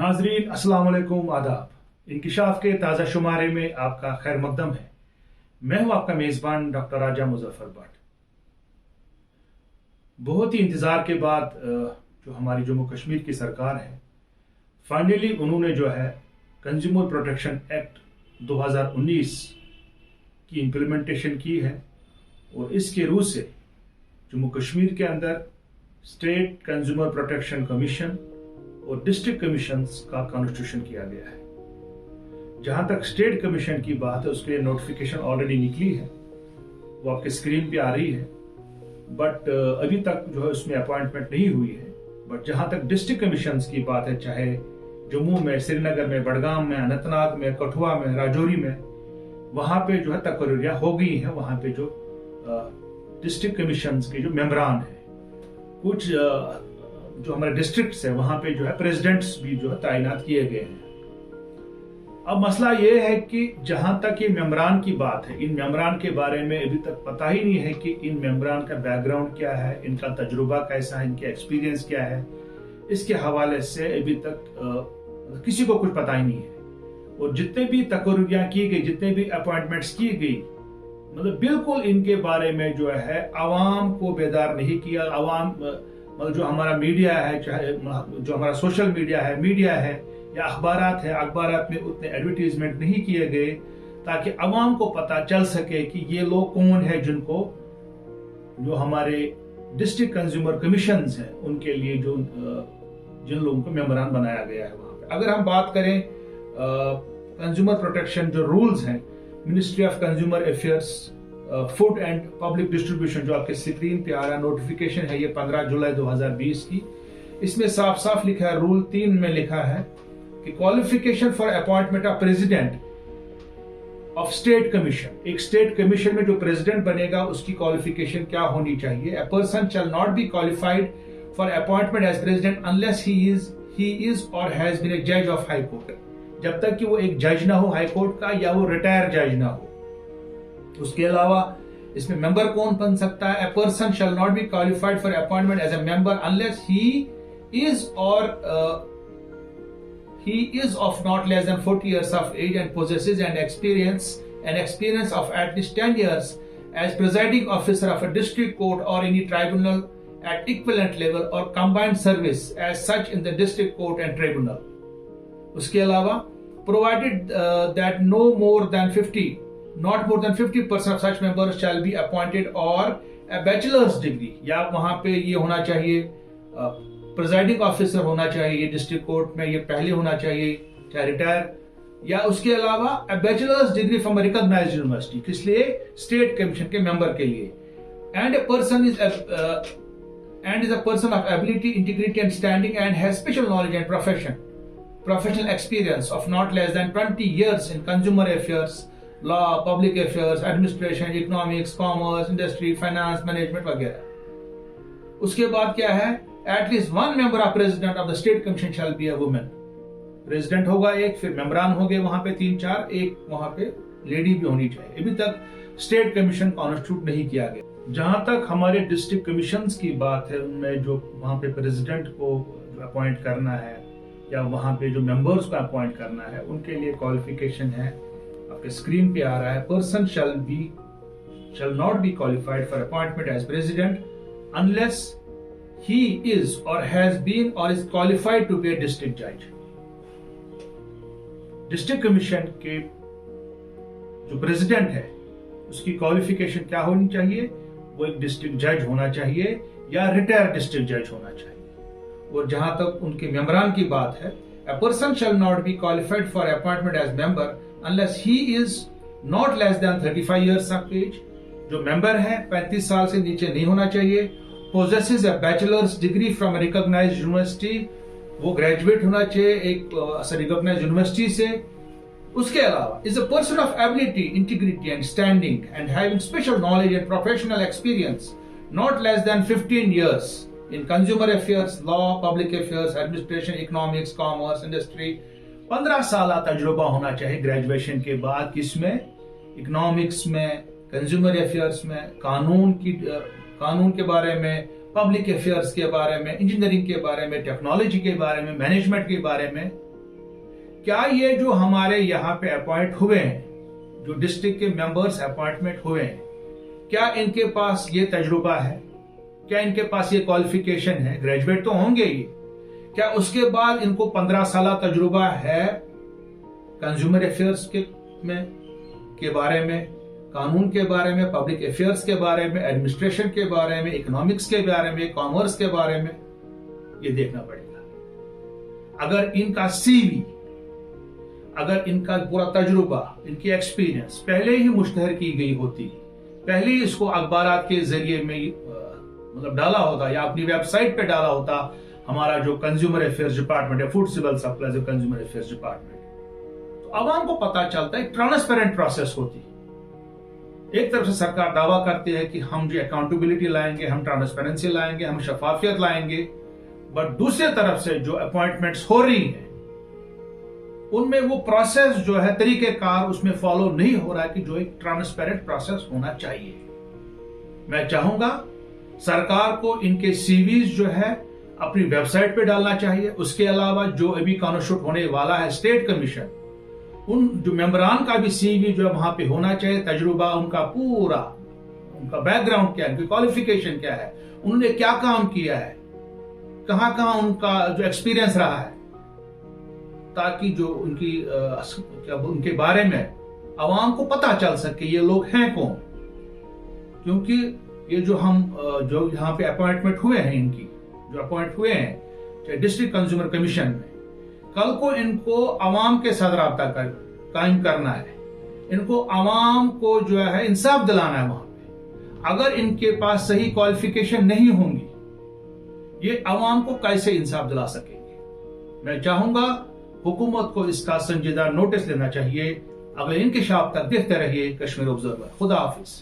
नाजरीन अस्सलाम वालेकुम, आदाब। इंकिशाफ के ताज़ा शुमारे में आपका खैर मकदम है। मैं हूं आपका मेज़बान डॉक्टर राजा मुजफ्फर भट्ट। बहुत ही इंतज़ार के बाद जो हमारी जम्मू कश्मीर की सरकार है, फाइनली उन्होंने जो है कंज्यूमर प्रोटेक्शन एक्ट 2019 की इम्प्लीमेंटेशन की है और इसके रूह से जम्मू कश्मीर के अंदर स्टेट कंज्यूमर प्रोटेक्शन कमीशन और डिस्ट्रिक्ट कमीशंस का कॉन्स्टिट्यूशन किया गया है। जहां तक स्टेट कमीशन की बात है, उसके लिए नोटिफिकेशन ऑलरेडी निकली है, वो आपके स्क्रीन पे आ रही है, बट अभी तक जो है उसमें अपॉइंटमेंट नहीं हुई है। बट जहां तक डिस्ट्रिक्ट कमीशंस की बात है, चाहे जम्मू में, श्रीनगर में, बडगाम में, अनंतनाग में, कठुआ में, राजौरी में, वहां पे जो है तकरीरियां हो गई हैं। वहां पे जो डिस्ट्रिक्ट कमीशंस के जो मेंबरान है, कुछ जो हमारे डिस्ट्रिक्ट्स है, वहां पे जो है प्रेसिडेंट्स भी जो है तैनात किए गए हैं। अब मसला ये है कि जहां तक ये मेंबरान की बात है, इन मेंबरान के बारे में अभी तक पता ही नहीं है कि इन मेंबरान का बैकग्राउंड क्या है, इनका तजुर्बा कैसा है, इनके एक्सपीरियंस क्या है। इसके हवाले से अभी तक किसी को कुछ पता ही नहीं है। और जितने भी तकरीरियां की गई, जितने भी अपॉइंटमेंट्स की गई, मतलब बिल्कुल इनके बारे में जो है आवाम को बेदार नहीं किया। आवाम मतलब जो हमारा मीडिया है, चाहे जो हमारा सोशल मीडिया है या अखबारात है, अखबारात में उतने एडवर्टीजमेंट नहीं किए गए ताकि आवाम को पता चल सके कि ये लोग कौन है जिनको जो हमारे डिस्ट्रिक्ट कंज्यूमर कमीशंस हैं उनके लिए जो जिन लोगों को मेंबरान बनाया गया है वहां पे। अगर हम बात करें कंज्यूमर प्रोटेक्शन जो रूल्स हैं, ministry of consumer affairs food and public distribution, जो आपके स्क्रीन पे आ रहा नोटिफिकेशन है, ये 15 जुलाई 2020 की। इसमें साफ साफ लिखा है, रूल 3 में लिखा है कि qualification for appointment of president of state commission. एक स्टेट कमीशन में जो प्रेसिडेंट बनेगा उसकी क्वालिफिकेशन क्या होनी चाहिए? A person shall not be qualified for appointment as president unless he is or has been a जज ऑफ हाई कोर्ट। जब तक कि वो एक जज ना हो हाई कोर्ट का, या वो रिटायर जज ना हो। उसके अलावा इसमें मेंबर कौन बन सकता है? A person shall not be qualified for appointment as a member unless he is of not less than 40 years of age and possesses an experience of at least 10 years as presiding officer of a district court or any tribunal at equivalent level or combined service as such in the district court and tribunal. उसके अलावा provided that not more than 50% of such members shall be appointed or a bachelor's degree, या वहां पे ये होना चाहिए presiding officer होना चाहिए डिस्ट्रिक्ट कोर्ट में, ये पहले होना चाहिए, चाहे रिटायर, या उसके अलावा a bachelor's degree from recognised university, किस लिए? स्टेट कमीशन के मेंबर के लिए। And a person is a person of ability, integrity and standing and has special knowledge and professional experience of not less than 20 years in consumer affairs, law, public affairs, administration, economics, commerce, industry, finance, management वगैरह। उसके बाद क्या है? At least one member of president of the state commission shall be a woman. President होगा एक, फिर मेंबरान होंगे वहां पे 3-4, एक वहां पे लेडी भी होनी चाहिए। अभी तक स्टेट कमीशन कॉन्स्टिट्यूट नहीं किया गया। जहां तक हमारे डिस्ट्रिक्ट कमीशंस की बात है, उनमें जो वहां पे प्रेसिडेंट को अपॉइंट करना है या वहां पे जो मेंबर्स को अपॉइंट करना है, उनके लिए क्वालिफिकेशन है, आपके स्क्रीन पे आ रहा है। Person shall not be qualified for appointment as president unless he is or has been or is qualified to be a district judge. District commission के जो प्रेसिडेंट है उसकी क्वालिफिकेशन क्या होनी चाहिए? वो एक डिस्ट्रिक्ट जज होना चाहिए या रिटायर्ड डिस्ट्रिक्ट जज होना चाहिए। और जहां तक उनके मेंबरान की बात है, a person shall not be qualified for appointment as member unless he is not less than 35 years of age. जो मेंबर है 35 साल से नीचे नहीं होना चाहिए। possesses a bachelor's degree from a recognized university, वो ग्रेजुएट होना चाहिए एक रिकॉग्नाइज्ड यूनिवर्सिटी से। उसके अलावा is a person of ability, integrity and standing and having special knowledge and professional experience not less than 15 years in consumer affairs, law, public affairs, administration, economics, commerce, industry। 15 साल तजुर्बा होना चाहिए graduation के बाद, किसमें? इकोनॉमिक्स में, consumer affairs में, कानून के बारे में, पब्लिक अफेयर्स के बारे में, इंजीनियरिंग के बारे में, टेक्नोलॉजी के बारे में, मैनेजमेंट के बारे में क्या ये जो हमारे यहाँ पे अपॉइंट हुए हैं, जो डिस्ट्रिक्ट के मेंबर्स अपॉइंटमेंट हुए हैं, क्या इनके पास ये तजुर्बा है? क्या इनके पास ये क्वालिफिकेशन है? ग्रेजुएट तो होंगे ये। क्या उसके बाद इनको 15 साल तजुर्बा है कंज्यूमर अफेयर्स के बारे में, कानून के बारे में, पब्लिक अफेयर्स के बारे में, एडमिनिस्ट्रेशन के बारे में, इकोनॉमिक्स के बारे में, कॉमर्स के बारे में? ये देखना पड़ेगा। अगर इनका सीवी, अगर इनका पूरा तजुर्बा, इनकी एक्सपीरियंस पहले ही मुश्तहर की गई होती, पहले ही इसको अखबार के जरिए में मतलब डाला होता या अपनी वेबसाइट पे डाला होता हमारा जो कंज्यूमर अफेयर्स डिपार्टमेंट है, food civil supplies consumer affairs department, तो आवाम को पता चलता है। ट्रांसपेरेंट प्रोसेस होती। एक तरफ से सरकार दावा करती है कि हम जो अकाउंटेबिलिटी लाएंगे, हम ट्रांसपेरेंसी लाएंगे, हम शफाफियत लाएंगे, बट दूसरी तरफ से जो अपॉइंटमेंट्स हो रही हैं उनमें वो प्रोसेस जो है, तरीकेकार उसमें फॉलो नहीं हो रहा है कि जो एक ट्रांसपेरेंट प्रोसेस होना चाहिए। मैं चाहूंगा सरकार को इनके सीवीज जो है अपनी वेबसाइट पे डालना चाहिए। उसके अलावा जो अभी कॉन्स्टिट्यूट होने वाला है स्टेट कमीशन, उन जो मेंबरान का भी सीवी जो है वहां पे होना चाहिए, तजुर्बा उनका पूरा, उनका बैकग्राउंड क्या है, उनकी क्वालिफिकेशन क्या है, उन्होंने क्या काम किया है, कहां कहां उनका जो एक्सपीरियंस रहा है, ताकि जो उनके बारे में आवाम को पता चल सके ये लोग हैं कौन। क्योंकि ये जो जो यहाँ पे अपॉइंटमेंट हुए हैं, इनकी जो अपॉइंट हुए हैं डिस्ट्रिक्ट कंज्यूमर कमीशन में, कल को इनको आवाम के साथ राब्ता कायम करना है, इनको आवाम को जो है इंसाफ दिलाना है वहां पे। अगर इनके पास सही क्वालिफिकेशन नहीं होंगी, ये आवाम को कैसे इंसाफ दिला सकेंगे? मैं चाहूंगा हुकूमत को इसका संजीदा नोटिस लेना चाहिए। अगले इंकशाफ तक देखते रहिए कश्मीर ऑब्जर्वर। खुदा हाफिज।